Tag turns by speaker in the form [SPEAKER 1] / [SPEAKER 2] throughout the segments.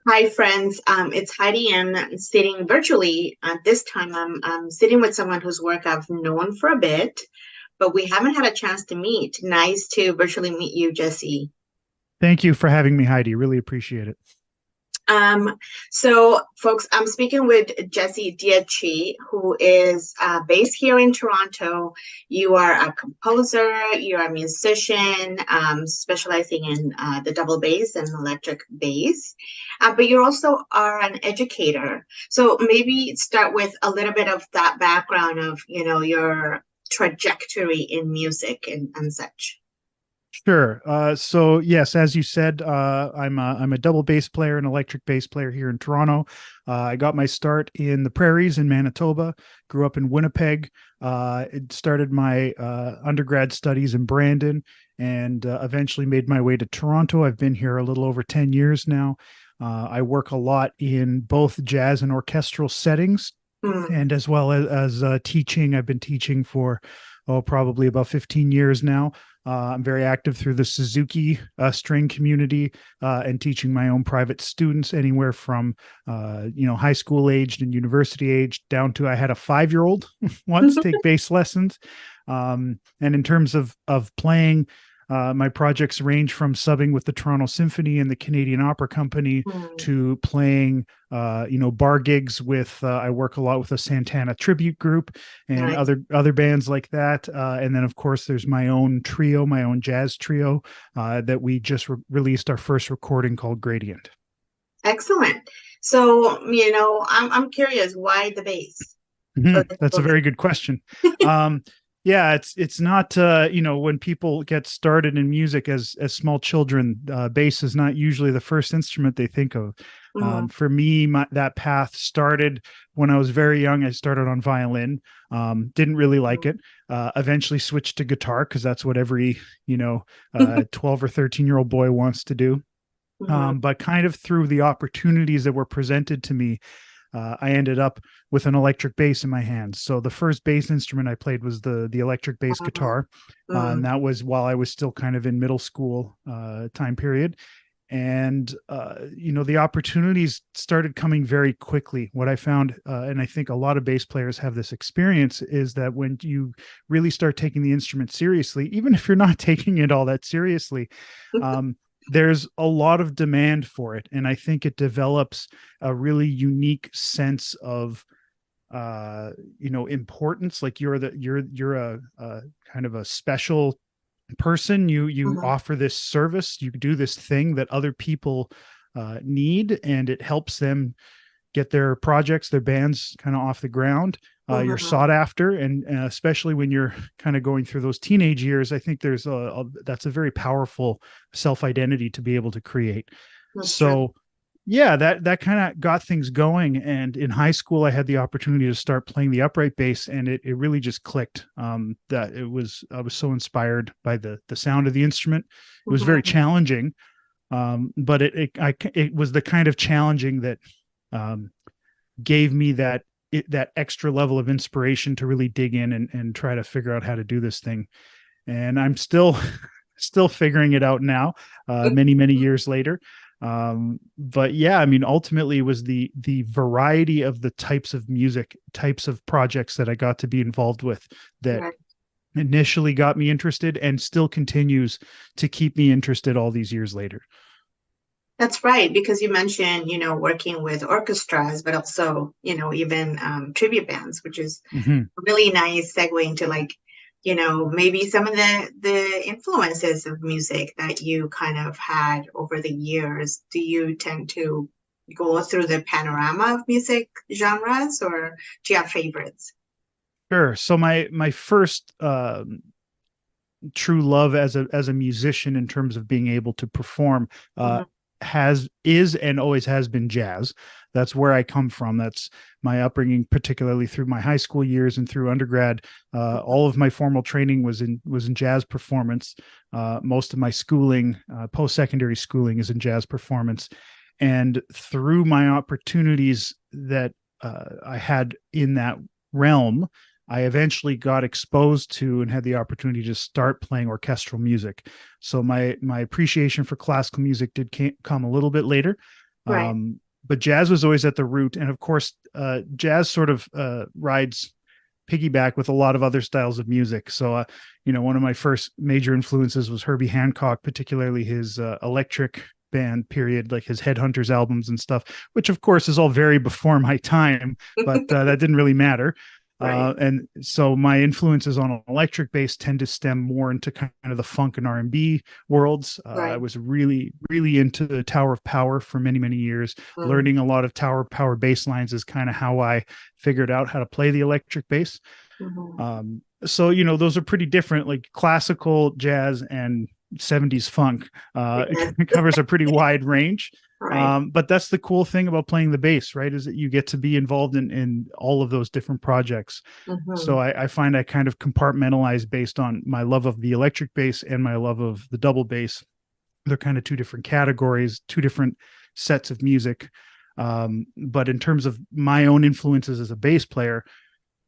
[SPEAKER 1] Hi, friends. It's Heidi, and I'm sitting virtually. This time, I'm sitting with someone whose work I've known for a bit, but we haven't had a chance to meet. Nice to virtually meet you, Jesse.
[SPEAKER 2] Thank you for having me, Heidi. Really appreciate it.
[SPEAKER 1] Um, folks, I'm speaking with Jesse Dietschi, who is based here in Toronto. You are a composer, you're a musician, specializing in the double bass and electric bass, but you also are an educator. So maybe start with a little bit of that background of, your trajectory in music and such.
[SPEAKER 2] Sure. So yes, as you said, I'm a double bass player, an electric bass player here in Toronto. I got my start in the prairies in Manitoba. Grew up in Winnipeg. It started my undergrad studies in Brandon, and eventually made my way to Toronto. I've been here a little over 10 years now. I work a lot in both jazz and orchestral settings,
[SPEAKER 1] Mm,
[SPEAKER 2] and as well as teaching. I've been teaching for probably about 15 years now. I'm very active through the Suzuki string community, and teaching my own private students anywhere from high school aged and university aged down to I had a 5 year old once take bass lessons. And in terms of playing, my projects range from subbing with the Toronto Symphony and the Canadian Opera Company
[SPEAKER 1] mm,
[SPEAKER 2] to playing, bar gigs with. I work a lot with a Santana tribute group and
[SPEAKER 1] nice.
[SPEAKER 2] other bands like that. And then, of course, there's my own trio, my own jazz trio, that we just released our first recording called Gradient.
[SPEAKER 1] Excellent. So, I'm curious, why the bass for the
[SPEAKER 2] That's a
[SPEAKER 1] double bass?
[SPEAKER 2] very good question. Um, yeah, it's not when people get started in music as small children, bass is not usually the first instrument they think of.
[SPEAKER 1] Mm,
[SPEAKER 2] For me, that path started when I was very young. I started on violin, didn't really like
[SPEAKER 1] mm,
[SPEAKER 2] it. Eventually switched to guitar because that's what every 12 or 13-year-old boy wants to do.
[SPEAKER 1] mhm.
[SPEAKER 2] But kind of through the opportunities that were presented to me, I ended up with an electric bass in my hands. So the first bass instrument I played was the electric bass
[SPEAKER 1] Mhm,
[SPEAKER 2] guitar, and
[SPEAKER 1] mm,
[SPEAKER 2] that was while I was still kind of in middle school time period. And the opportunities started coming very quickly. What I found, and I think a lot of bass players have this experience, is that when you really start taking the instrument seriously, even if you're not taking it all that seriously, um, there's a lot of demand for it, and I think it develops a really unique sense of importance. Like you're a kind of a special person. You
[SPEAKER 1] mhm,
[SPEAKER 2] offer this service, you do this thing that other people need, and it helps them get their projects, their bands kind of off the ground. You're
[SPEAKER 1] mhm.
[SPEAKER 2] sought after, and especially when you're kind of going through those teenage years, I think there's that's a very powerful self identity to be able to create.
[SPEAKER 1] That's true.
[SPEAKER 2] So yeah, that kind of got things going. And in high school, I had the opportunity to start playing the upright bass, and it really just clicked. That it was I was so inspired by the sound of the instrument. It was very
[SPEAKER 1] Mhm.
[SPEAKER 2] challenging, but it was the kind of challenging that um, gave me that extra level of inspiration to really dig in and try to figure out how to do this thing. And I'm still still figuring it out now, many years later. But yeah, I mean, ultimately, it was the variety of the types of music, types of projects that I got to be involved with that
[SPEAKER 1] Right.
[SPEAKER 2] initially got me interested and still continues to keep me interested all these years later.
[SPEAKER 1] That's right, because you mentioned, working with orchestras, but also, even tribute bands, which is
[SPEAKER 2] Mm-hmm.
[SPEAKER 1] a really nice segue into like, maybe some of the influences of music that you kind of had over the years. Do you tend to go through the panorama of music genres, or do you have favorites?
[SPEAKER 2] Sure. So my first true love as a musician in terms of being able to perform
[SPEAKER 1] Mhm,
[SPEAKER 2] has is and always has been jazz. That's where I come from. That's my upbringing, particularly through my high school years and through undergrad.
[SPEAKER 1] mhm,
[SPEAKER 2] All of my formal training was in jazz performance. Most of my schooling, post secondary schooling, is in jazz performance, and through my opportunities that I had in that realm, I eventually got exposed to and had the opportunity to start playing orchestral music. So my appreciation for classical music did come a little bit later.
[SPEAKER 1] Right.
[SPEAKER 2] But jazz was always at the root. And of course, jazz sort of rides piggyback with a lot of other styles of music. So, one of my first major influences was Herbie Hancock, particularly his electric band period, like his Headhunters albums and stuff, which of course is all very before my time, but that didn't really matter.
[SPEAKER 1] Right.
[SPEAKER 2] And so my influences on electric bass tend to stem more into kind of the funk and R&B worlds. I
[SPEAKER 1] Right.
[SPEAKER 2] was really, really into the Tower of Power for many, many years.
[SPEAKER 1] Mm.
[SPEAKER 2] Learning a lot of Tower of Power bass lines is kind of how I figured out how to play the electric bass.
[SPEAKER 1] Mhm.
[SPEAKER 2] So, those are pretty different, like classical jazz and 70s funk.
[SPEAKER 1] Yes.
[SPEAKER 2] It covers a pretty wide range.
[SPEAKER 1] Right.
[SPEAKER 2] But that's the cool thing about playing the bass, right? Is that you get to be involved in all of those different projects. So
[SPEAKER 1] Mhm.
[SPEAKER 2] I find I kind of compartmentalize based on my love of the electric bass and my love of the double bass. They're kind of two different categories, two different sets of music. But in terms of my own influences as a bass player,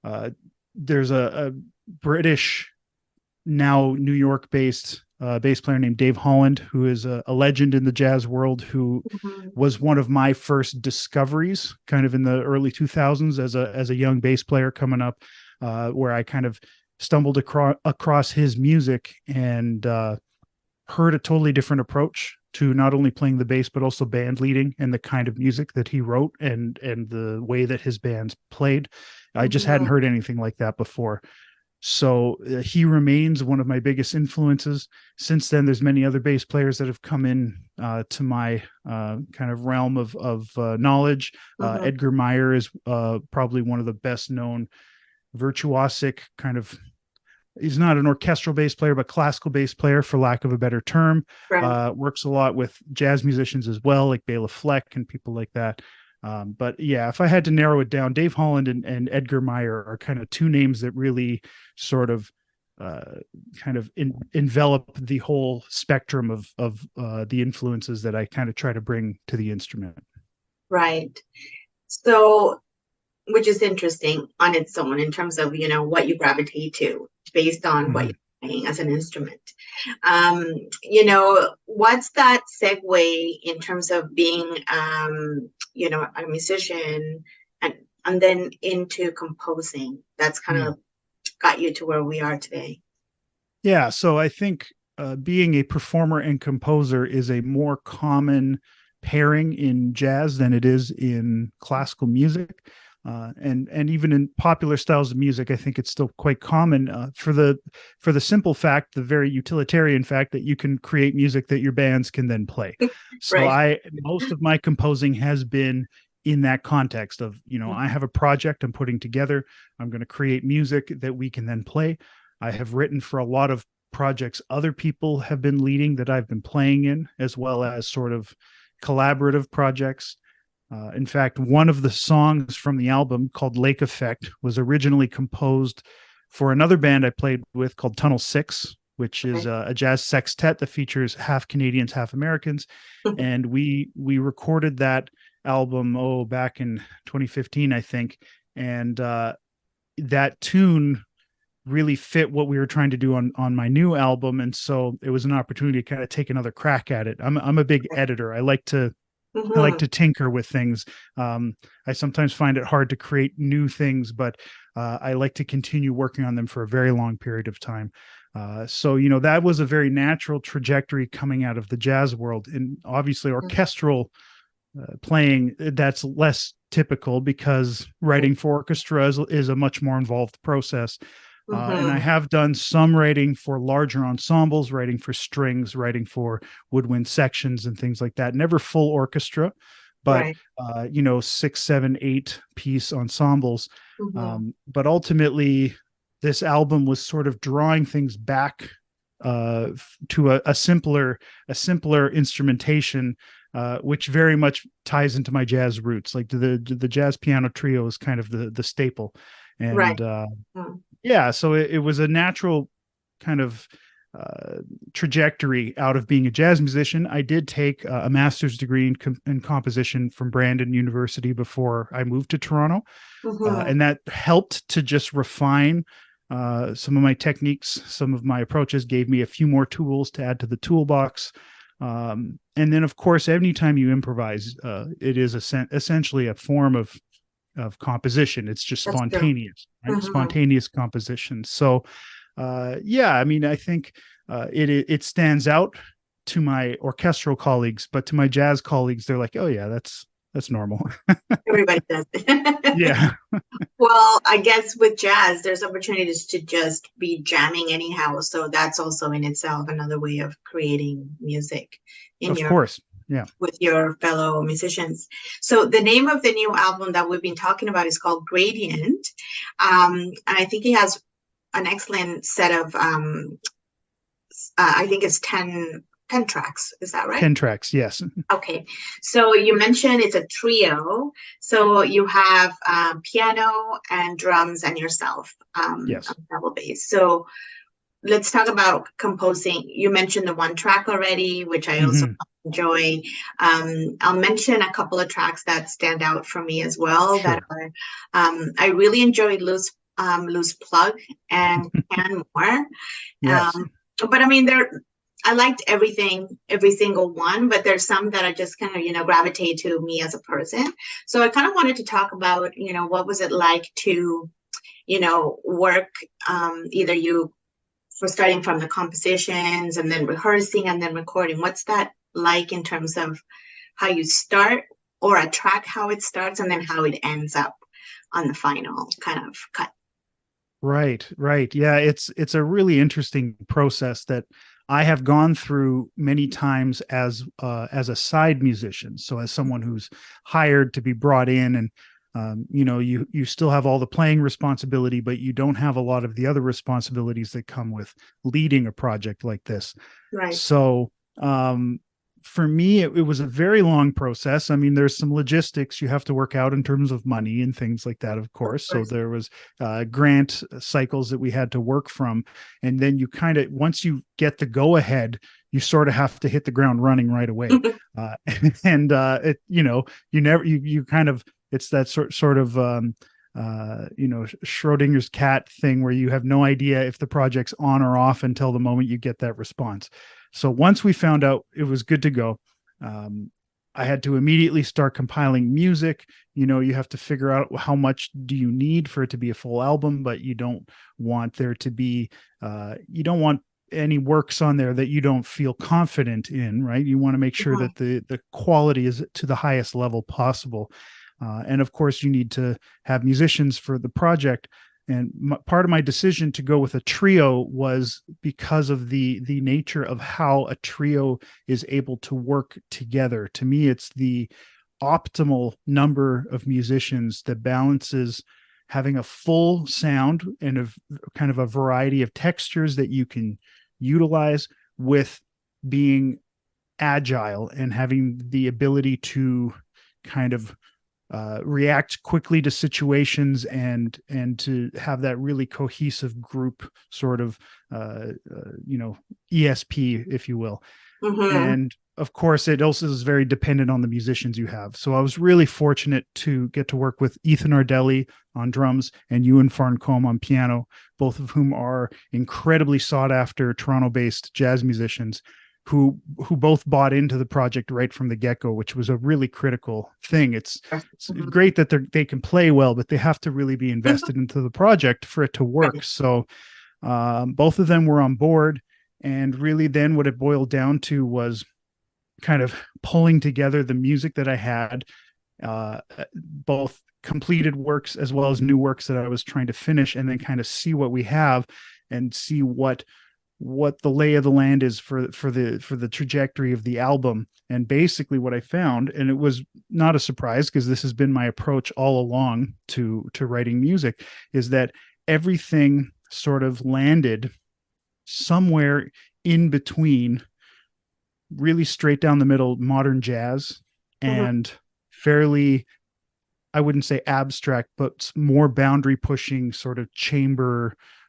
[SPEAKER 2] uh, there's a British, now New York based bass player named Dave Holland, who is a legend in the jazz world, who
[SPEAKER 1] Mhm.
[SPEAKER 2] was one of my first discoveries kind of in the early 2000s as a young bass player coming up, where I kind of stumbled across his music and heard a totally different approach to not only playing the bass but also band leading and the kind of music that he wrote and the way that his bands played. I just hadn't
[SPEAKER 1] Mhm.
[SPEAKER 2] heard anything like that before. So he remains one of my biggest influences. Since then, there's many other bass players that have come in to my kind of realm of knowledge.
[SPEAKER 1] Mhm.
[SPEAKER 2] Edgar Meyer is probably one of the best known virtuosic kind of. He's not an orchestral bass player, but classical bass player, for lack of a better term.
[SPEAKER 1] Right.
[SPEAKER 2] Works a lot with jazz musicians as well, like Bela Fleck and people like that. But yeah, if I had to narrow it down, Dave Holland and Edgar Meyer are kind of two names that really sort of kind of envelop the whole spectrum of the influences that I kind of try to bring to the instrument.
[SPEAKER 1] Right. So, which is interesting on its own in terms of, what you gravitate to based on what
[SPEAKER 2] Mhm.
[SPEAKER 1] you're playing as an instrument. What's that segue in terms of being, a musician and then into composing that's kind
[SPEAKER 2] Mm.
[SPEAKER 1] of got you to where we are today?
[SPEAKER 2] Yeah, so I think being a performer and composer is a more common pairing in jazz than it is in classical music, and even in popular styles of music. I think it's still quite common for the simple fact, the very utilitarian fact that you can create music that your bands can then play. So
[SPEAKER 1] Right.
[SPEAKER 2] I most of my composing has been in that context of I have a project I'm putting together. I'm going to create music that we can then play. I have written for a lot of projects other people have been leading that I've been playing in, as well as sort of collaborative projects. In fact, one of the songs from the album, called Lake Effect, was originally composed for another band I played with called Tunnel Six, which is
[SPEAKER 1] Okay.
[SPEAKER 2] a jazz sextet that features half Canadians, half Americans. And we recorded that album back in 2015, I think. And that tune really fit what we were trying to do on my new album, and so it was an opportunity to kind of take another crack at it. I'm a big editor. I like
[SPEAKER 1] Mhm.
[SPEAKER 2] to tinker with things. I sometimes find it hard to create new things, but I like to continue working on them for a very long period of time. So that was a very natural trajectory coming out of the jazz world, and obviously orchestral playing, that's less typical because writing for orchestra is a much more involved process. And I
[SPEAKER 1] Mhm.
[SPEAKER 2] have done some writing for larger ensembles, writing for strings, writing for woodwind sections and things like that. Never full orchestra, but
[SPEAKER 1] Right.
[SPEAKER 2] 6, 7, 8 piece ensembles.
[SPEAKER 1] Mhm.
[SPEAKER 2] But ultimately, this album was sort of drawing things back to a simpler instrumentation, which very much ties into my jazz roots. Like the jazz piano trio is kind of the staple,
[SPEAKER 1] Right.
[SPEAKER 2] and
[SPEAKER 1] Mm.
[SPEAKER 2] yeah, so it was a natural kind of uh, trajectory out of being a jazz musician. I did take a master's degree in composition from Brandon University before I moved to Toronto. And that helped to just refine some of my techniques, some of my approaches, gave me a few more tools to add to the toolbox. And then, of course, anytime you improvise, it is essentially a form of composition. It's just spontaneous, right? Spontaneous composition. So, yeah, I mean, I think it stands out to my orchestral colleagues, but to my jazz colleagues, they're like, "Oh yeah, that's normal."
[SPEAKER 1] Everybody does it.
[SPEAKER 2] Yeah.
[SPEAKER 1] Well, I guess with jazz, there's opportunities to just be jamming anyhow. So that's also in itself another way of creating music
[SPEAKER 2] Of course. Yeah.
[SPEAKER 1] with your fellow musicians. So the name of the new album that we've been talking about is called Gradient. And I think it has an excellent set of, I think it's 10 tracks. Is that right?
[SPEAKER 2] 10 tracks, yes.
[SPEAKER 1] Okay. So you mentioned it's a trio. So you have piano and drums and yourself
[SPEAKER 2] Yes.
[SPEAKER 1] on double bass. So let's talk about composing. You mentioned the one track already, which I also enjoy. I'll mention a couple of tracks that stand out for me as well.
[SPEAKER 2] Sure.
[SPEAKER 1] That are, I really enjoyed Loose Plug and Can More.
[SPEAKER 2] Yes.
[SPEAKER 1] But I mean, I liked every single one, but there's some that I just kind of, gravitate to me as a person. So I kind of wanted to talk about, what was it like to, work either you for starting from the compositions and then rehearsing and then recording. What's that like in terms of how you start or a track, how it starts and then how it ends up on the final kind of cut?
[SPEAKER 2] Right. Yeah, it's a really interesting process that I have gone through many times as a side musician. So as someone who's hired to be brought in, and you still have all the playing responsibility, but you don't have a lot of the other responsibilities that come with leading a project like this.
[SPEAKER 1] Right.
[SPEAKER 2] So for me, it was a very long process. I mean, there's some logistics you have to work out in terms of money and things like that, of course. So there was grant cycles that we had to work from. And then you kind of, once you get the go ahead, you sort of have to hit the ground running right away. It's that sort of, Schrodinger's cat thing where you have no idea if the project's on or off until the moment you get that response. So once we found out it was good to go, I had to immediately start compiling music. You have to figure out how much do you need for it to be a full album, but you don't want there to be, you don't want any works on there that you don't feel confident in, right? You want to make sure that the quality is to the highest level possible. And of course, you need to have musicians for the project. And part of my decision to go with a trio was because of the nature of how a trio is able to work together. To me, it's the optimal number of musicians that balances having a full sound and a kind of a variety of textures that you can utilize with being agile and having the ability to kind of react quickly to situations and to have that really cohesive group sort of ESP, if you will. And of course it also is very dependent on the musicians you have. So I was really fortunate to get to work with Ethan Ardelli on drums and Ewan Farncombe on piano, both of whom are incredibly sought after Toronto-based jazz musicians who both bought into the project right from the get-go, which was a really critical thing. It's great that they can play well, but they have to really be invested into the project for it to work. So both of them were on board, and really then what it boiled down to was kind of pulling together the music that I had, both completed works as well as new works that I was trying to finish, and then kind of see what we have and see what the lay of the land is for the trajectory of the album. And basically what I found, and it was not a surprise because this has been my approach all along to writing music, is that everything sort of landed somewhere in between really straight down the middle modern jazz and fairly, I wouldn't say abstract, but more boundary pushing sort of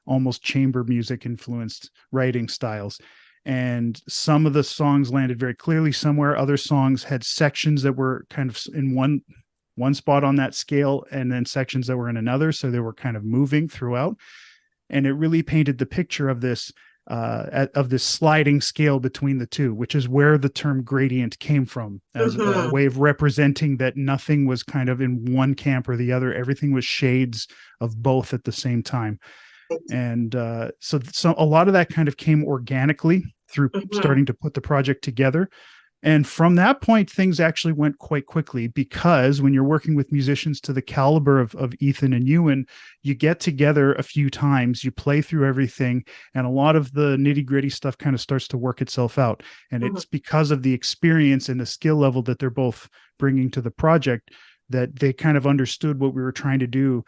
[SPEAKER 2] almost chamber music influenced writing styles. and some of the songs landed very clearly somewhere. Other songs had sections that were kind of in one spot on that scale, and then sections that were in another, so they were kind of moving throughout. And it really painted the picture of this sliding scale between the two, which is where the term gradient came from, as a way of representing that nothing was kind of in one camp or the other. Everything was shades of both at the same time. And so a lot of that kind of came organically through starting to put the project together. And from that point, things actually went quite quickly, because when you're working with musicians to the caliber of Ethan and Ewan, you get together a few times, you play through everything, and a lot of the nitty-gritty stuff kind of starts to work itself out. And it's because of the experience and the skill level that they're both bringing to the project that they kind of understood what we were trying to do.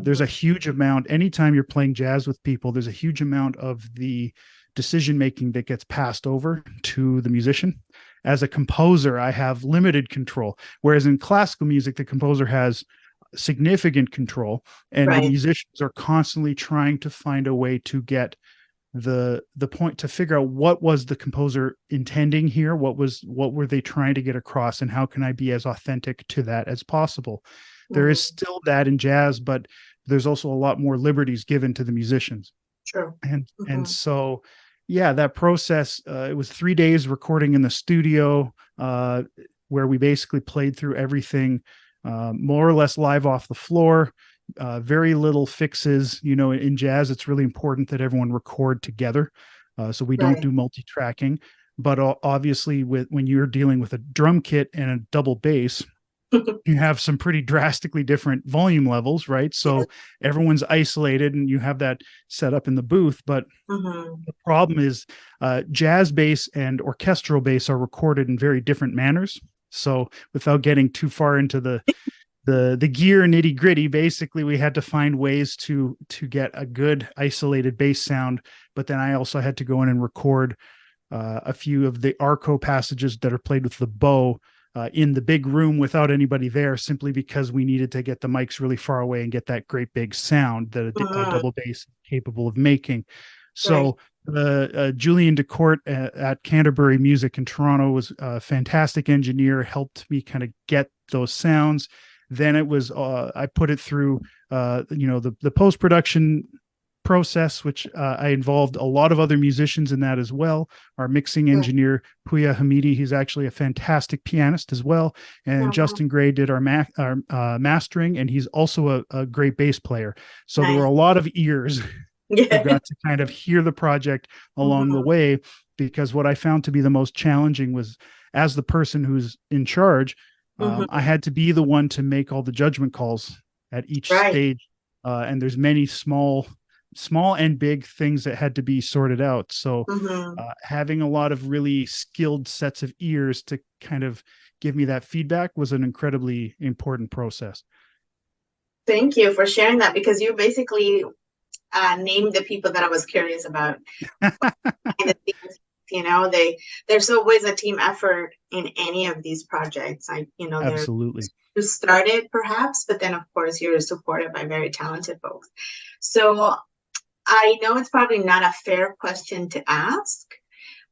[SPEAKER 2] There's a huge amount, anytime you're playing jazz with people, there's a huge amount of the decision-making that gets passed over to the musician. As a composer, I have limited control, whereas in classical music, the composer has significant control, and the musicians are constantly trying to find a way to get the point, to figure out what was the composer intending here, what were they trying to get across, and how can I be as authentic to that as possible. There is still that in jazz, but there's also a lot more liberties given to the musicians.
[SPEAKER 1] Sure.
[SPEAKER 2] And so, yeah, that process, it was 3 days recording in the studio, where we basically played through everything, more or less live off the floor, very little fixes. You know, in jazz, it's really important that everyone record together. So we don't do multi-tracking, but obviously when you're dealing with a drum kit and a double bass, you have some pretty drastically different volume levels, right? So everyone's isolated and you have that set up in the booth. But the problem is jazz bass and orchestral bass are recorded in very different manners. So without getting too far into the gear nitty gritty, basically we had to find ways to get a good isolated bass sound. But then I also had to go in and record a few of the arco passages that are played with the bow in the big room without anybody there, simply because we needed to get the mics really far away and get that great big sound that a double bass is capable of making. So Julian DeCourt at Canterbury Music in Toronto was a fantastic engineer, helped me kind of get those sounds. Then it was I put it through the post-production process, which I involved a lot of other musicians in that as well. Our mixing engineer, Puya Hamidi, he's actually a fantastic pianist as well. And Justin Gray did our mastering, and he's also a great bass player. So there were a lot of ears who got to kind of hear the project along the way, because what I found to be the most challenging was, as the person who's in charge, I had to be the one to make all the judgment calls at each stage. And there's many small and big things that had to be sorted out. So having a lot of really skilled sets of ears to kind of give me that feedback was an incredibly important process.
[SPEAKER 1] Thank you for sharing that, because you basically named the people that I was curious about. You know, there's always a team effort in any of these projects.
[SPEAKER 2] Absolutely.
[SPEAKER 1] You started perhaps, but then of course you're supported by very talented folks. So I know it's probably not a fair question to ask,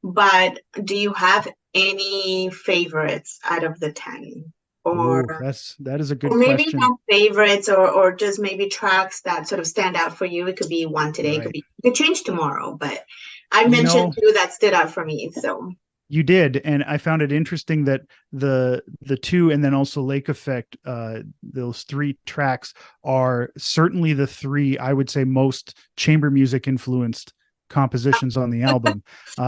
[SPEAKER 1] but do you have any favorites out of the 10? Or
[SPEAKER 2] that is a good
[SPEAKER 1] maybe
[SPEAKER 2] question.
[SPEAKER 1] not favorites, or just maybe tracks that sort of stand out for you. It could be one today, it could change tomorrow, but I mentioned two that stood out for me. So
[SPEAKER 2] you did, and I found it interesting that the two, and then also Lake Effect, those three tracks are certainly the three, I would say, most chamber music influenced compositions on the album,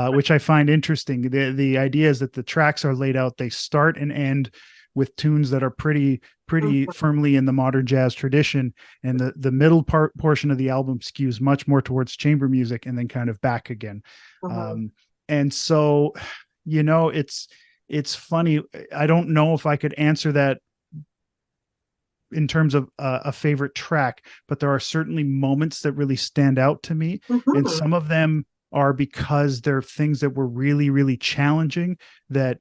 [SPEAKER 2] which I find interesting. The idea is that the tracks are laid out, they start and end with tunes that are pretty firmly in the modern jazz tradition, and the middle portion of the album skews much more towards chamber music and then kind of back again. And so, you know, it's funny. I don't know if I could answer that in terms of a favorite track, but there are certainly moments that really stand out to me. And some of them are because they're things that were really, really challenging that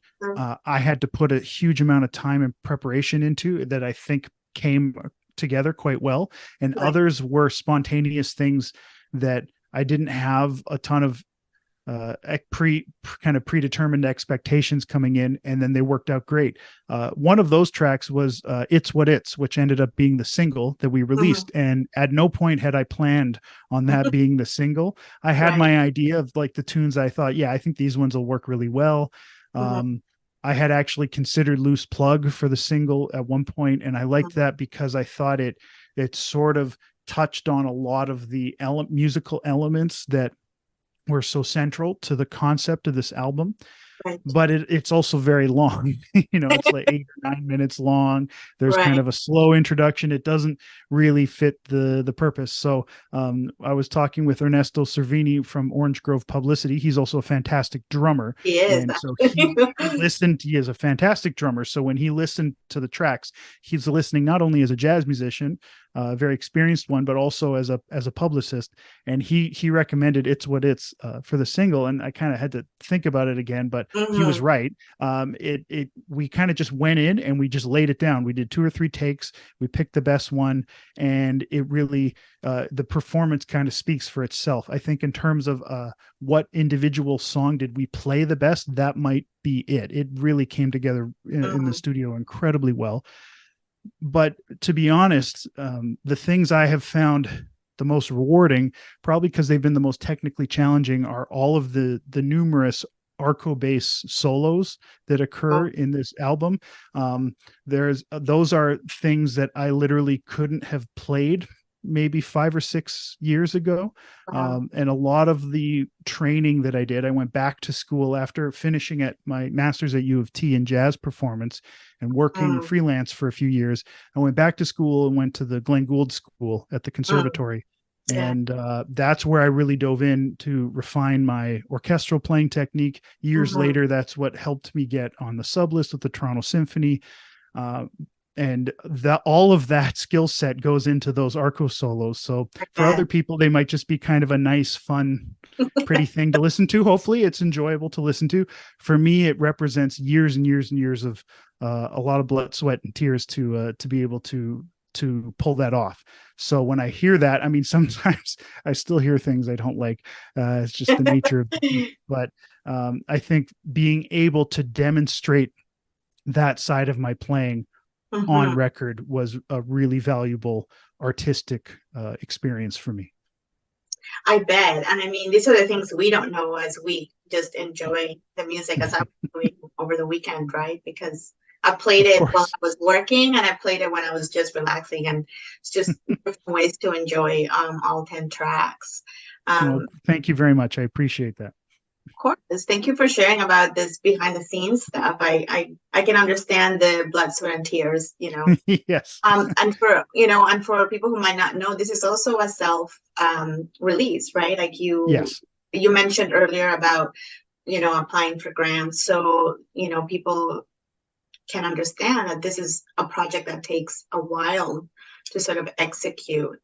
[SPEAKER 2] I had to put a huge amount of time and preparation into, that I think came together quite well. And others were spontaneous things that I didn't have a ton of kind of predetermined expectations coming in, and then they worked out great. One of those tracks was "It's What It's," which ended up being the single that we
[SPEAKER 1] Mhm.
[SPEAKER 2] released. And at no point had I planned on that being the single. I had
[SPEAKER 1] Right.
[SPEAKER 2] my idea of like the tunes. I thought, yeah, I think these ones will work really well.
[SPEAKER 1] Mhm.
[SPEAKER 2] I had actually considered "Loose Plug" for the single at one point, and I liked
[SPEAKER 1] Mhm.
[SPEAKER 2] that because I thought it sort of touched on a lot of the musical elements that were so central to the concept of this album.
[SPEAKER 1] Right.
[SPEAKER 2] But it's also very long. It's like 8 or 9 minutes long. There's kind
[SPEAKER 1] Right.
[SPEAKER 2] of a slow introduction. It doesn't really fit the purpose. So I was talking with Ernesto Cervini from Orange Grove Publicity. He's also a fantastic drummer.
[SPEAKER 1] He is
[SPEAKER 2] And so
[SPEAKER 1] actually.
[SPEAKER 2] he is a fantastic drummer. So when he listened to the tracks, he's listening not only as a jazz musician, a very experienced one, but also as a publicist. And he recommended "It's What It's" for the single. And I kind of had to think about it again, but he was
[SPEAKER 1] Mhm.
[SPEAKER 2] right. We kind of just went in and we just laid it down. We did 2 or 3 takes. We picked the best one, and it really the performance kind of speaks for itself. I think in terms of what individual song did we play the best, that might be it. It really came together in the
[SPEAKER 1] Mhm.
[SPEAKER 2] studio incredibly well. But to be honest, the things I have found the most rewarding, probably because they've been the most technically challenging, are all of the numerous arco bass solos that occur
[SPEAKER 1] Oh,
[SPEAKER 2] in this album. There's those are things that I literally couldn't have played maybe 5 or 6 years ago.
[SPEAKER 1] wow.
[SPEAKER 2] And a lot of the training that I did, I went back to school after finishing at my master's at U of T in jazz performance and working
[SPEAKER 1] Mm.
[SPEAKER 2] freelance for a few years. I went back to school and went to the Glenn Gould School at the
[SPEAKER 1] Mm.
[SPEAKER 2] conservatory.
[SPEAKER 1] Yeah.
[SPEAKER 2] And that's where I really dove in to refine my orchestral playing technique. Years
[SPEAKER 1] Mhm.
[SPEAKER 2] later, that's what helped me get on the sub list with the Toronto Symphony. Uh, and that all of that skill set goes into those arco solos. So for other
[SPEAKER 1] Yeah.
[SPEAKER 2] people, they might just be kind of a nice, fun, pretty thing to listen to. Hopefully, it's enjoyable to listen to. For me, it represents years and years and years of a lot of blood, sweat, and tears to be able to pull that off. So when I hear that, I mean, sometimes I still hear things I don't like. It's just the nature of the beast. But I think being able to demonstrate that side of my playing on
[SPEAKER 1] Mhm.
[SPEAKER 2] record was a really valuable artistic experience for me.
[SPEAKER 1] I bet. And I mean, these are the things we don't know as we just enjoy the music as I was doing over the weekend, right? Because I played
[SPEAKER 2] Of
[SPEAKER 1] it while
[SPEAKER 2] course.
[SPEAKER 1] I was working and I played it when I was just relaxing. And it's just different ways to enjoy all 10 tracks.
[SPEAKER 2] Well,
[SPEAKER 1] Um,
[SPEAKER 2] thank you very much. I appreciate that.
[SPEAKER 1] of course. Thank you for sharing about this behind the scenes stuff. I can understand the blood, sweat, and tears,
[SPEAKER 2] Yes.
[SPEAKER 1] and for people who might not know, this is also a self release, right? Like
[SPEAKER 2] Yes.
[SPEAKER 1] you mentioned earlier about, applying for grants. So, people can understand that this is a project that takes a while to sort of execute.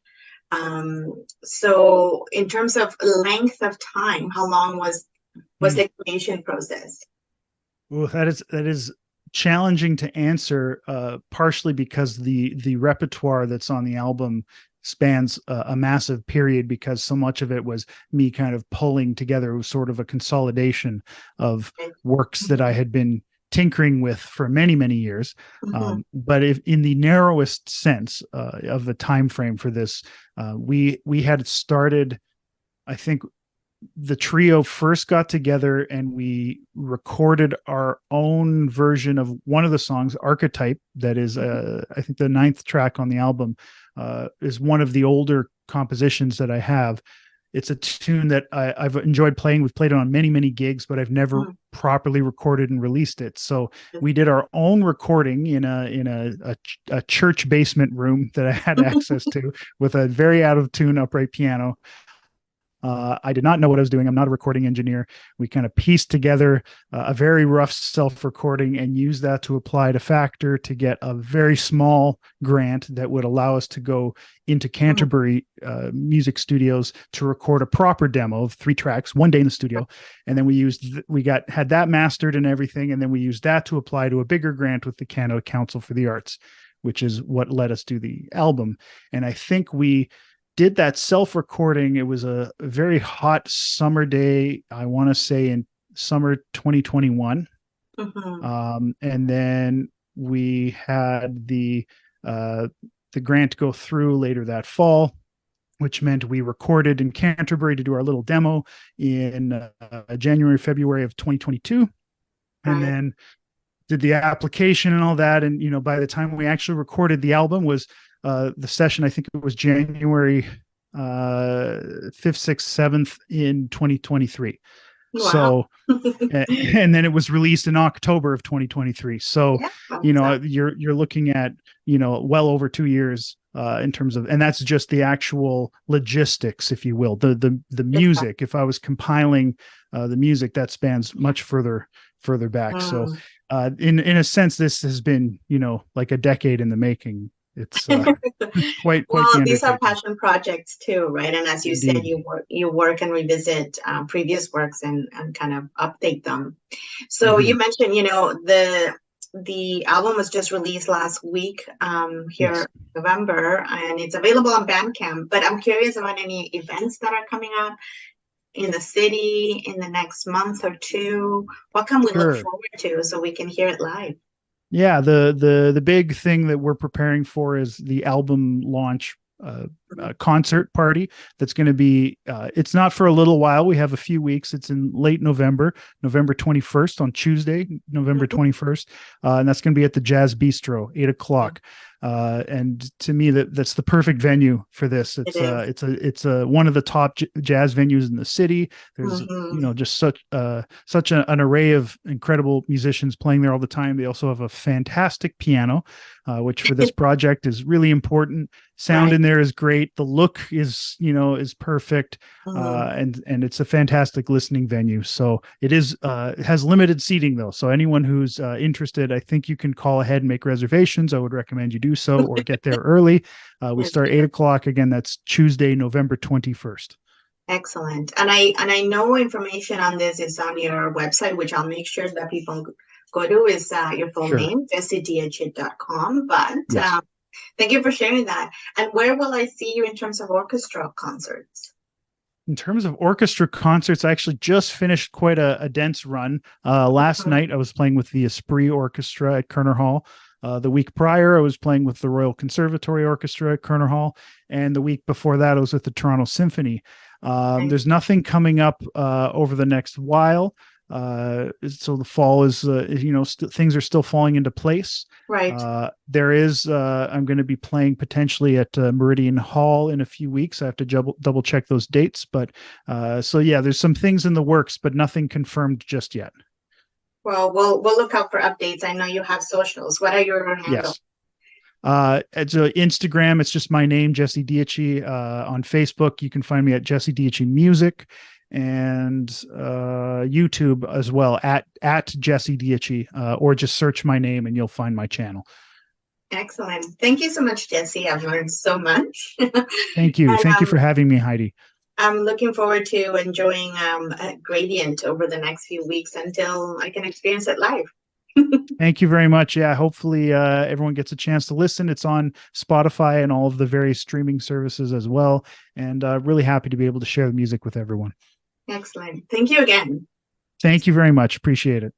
[SPEAKER 1] So in terms of length of time, how long was
[SPEAKER 2] Mm.
[SPEAKER 1] the creation process?
[SPEAKER 2] Well, that is challenging to answer, partially because the repertoire that's on the album spans a massive period, because so much of it was me kind of pulling together. It was sort of a consolidation of works that I had been tinkering with for many many years.
[SPEAKER 1] Mm-hmm.
[SPEAKER 2] But if in the narrowest sense of the time frame for this, we had started, I think the trio first got together and we recorded our own version of one of the songs, Archetype, that is I think the ninth track on the album, is one of the older compositions that I have. It's a tune that I've enjoyed playing. We've played it on many many gigs, but I've never properly recorded and released it. So we did our own recording in a church basement room that I had access to, with a very out of tune upright piano. I did not know what I was doing. I'm not a recording engineer. We kind of pieced together a very rough self recording and used that to apply to Factor to get a very small grant that would allow us to go into Canterbury music studios to record a proper demo of 3 tracks, one day in the studio. And then had that mastered and everything. And then we used that to apply to a bigger grant with the Canada Council for the Arts, which is what let us do the album. And I think we did that self-recording. It was a very hot summer day, I want to say in summer 2021. And then we had the grant go through later that fall, which meant we recorded in Canterbury to do our little demo in January, February of 2022. And then did the application and all that. And, by the time we actually recorded the album was the session, I think it was January 5th, 6th, 7th in 2023. Wow. So, and then it was released in October of 2023. So, you're looking at, well over 2 years in terms of, and that's just the actual logistics, if you will, the music. If I was compiling the music, that spans much further back. So, in a sense, this has been, like a decade in the making. It's quite
[SPEAKER 1] well, these are passion projects too, right? And as you
[SPEAKER 2] Indeed.
[SPEAKER 1] said, you work and revisit previous works and kind of update them. So you mentioned, the album was just released last week here in November, and it's available on Bandcamp. But I'm curious about any events that are coming up in the city in the next month or two. What can we look forward to so we can hear it live?
[SPEAKER 2] Yeah, the big thing that we're preparing for is the album launch concert party. That's going to be it's not for a little while. We have a few weeks. It's in late November 21st, on Tuesday, November 21st, and that's going to be at the Jazz Bistro, 8 o'clock. And to me, that's the perfect venue for this. It's one of the top jazz venues in the city. There's just such an array of incredible musicians playing there all the time. They also have a fantastic piano, which for this project is really important. Sound in there is great. The look is perfect, and it's a fantastic listening venue. So it has limited seating though. So anyone who's interested, I think you can call ahead and make reservations. I would recommend you do so, or get there early. We start 8 o'clock. Again, that's Tuesday, November 21st.
[SPEAKER 1] Excellent. And I know information on this is on your website, which I'll make sure that people go to, is your full name, jessedietschi.com. But thank you for sharing that. And where will I see you in terms of orchestra concerts?
[SPEAKER 2] In terms of orchestra concerts, I actually just finished quite a dense run. Last night, I was playing with the Esprit Orchestra at Kerner Hall. The week prior, I was playing with the Royal Conservatory Orchestra at Kerner Hall. And the week before that, I was with the Toronto Symphony. There's nothing coming up over the next while. So the fall is, things are still falling into place.
[SPEAKER 1] Right.
[SPEAKER 2] There is, I'm going to be playing potentially at Meridian Hall in a few weeks. I have to double check those dates, but there's some things in the works, but nothing confirmed just yet.
[SPEAKER 1] Well, we'll look out for updates. I know you have socials. What are your handles?
[SPEAKER 2] It's Instagram. It's just my name, Jesse Dietschi. On Facebook, you can find me at Jesse Dietschi Music, and YouTube as well at Jesse Dietschi, or just search my name and you'll find my channel.
[SPEAKER 1] Excellent. Thank you so much, Jesse. I've learned so much.
[SPEAKER 2] Thank you. Thank you for having me, Heidi.
[SPEAKER 1] I'm looking forward to enjoying Gradient over the next few weeks until I can experience it live.
[SPEAKER 2] Thank you very much. Yeah, hopefully everyone gets a chance to listen. It's on Spotify and all of the various streaming services as well. And really happy to be able to share the music with everyone.
[SPEAKER 1] Excellent. Thank you again.
[SPEAKER 2] Thank you very much. Appreciate it.